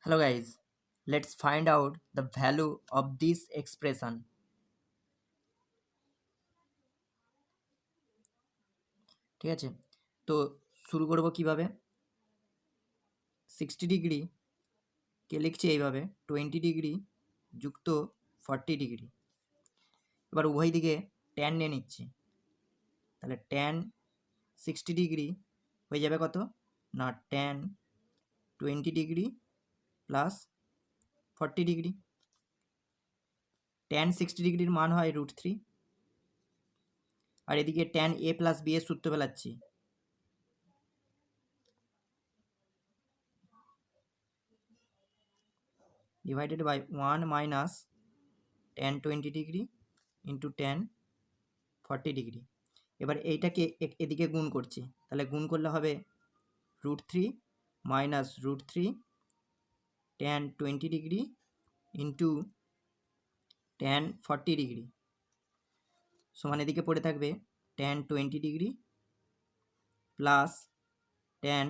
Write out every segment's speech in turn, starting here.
Hello guys, let's find out the value of this expression. ঠিক আছে, তো শুরু করব কিভাবে। 60 ডিগ্রি কে লিখছি এইভাবে 20 ডিগ্রি যুক্ত 40 ডিগ্রি। এবার উভয় দিকে tan নিয়ে নিচ্ছি, তাহলে tan 60 ডিগ্রি হয়ে যাবে কত না tan 20 degree plus 40 degree. tan 60 ডিগ্রির মান হয় √3, আর এদিকে tan a প্লাস b এর সূত্র ফেলাচ্ছি, divided by 1 minus tan 20 degree into tan 40 degree. এবার এইটাকে এদিকে গুণ করছি, তাহলে গুণ করলে হবে √3 minus √3 tan 20 degree into tan 40 degree সমান এদিকে পড়ে থাকবে tan 20 degree plus tan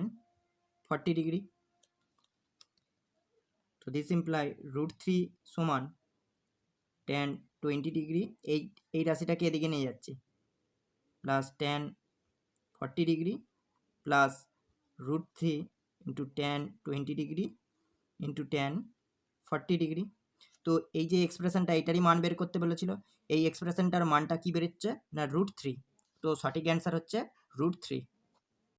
40 degree. তো দিস ইমপ্লাই √3 সমান tan 20 ডিগ্রি, এই রাশিটাকে এদিকে নিয়ে যাচ্ছি, plus tan 40 degree plus √3 into tan 20 degree into tan 40 degree. তো এই যে এক্সপ্রেশনটা এটারই মান বের করতে বলেছিল, এই এক্সপ্রেশনটার মানটা কি বেরোচ্ছে না √3। তো সঠিক অ্যান্সার হচ্ছে √3।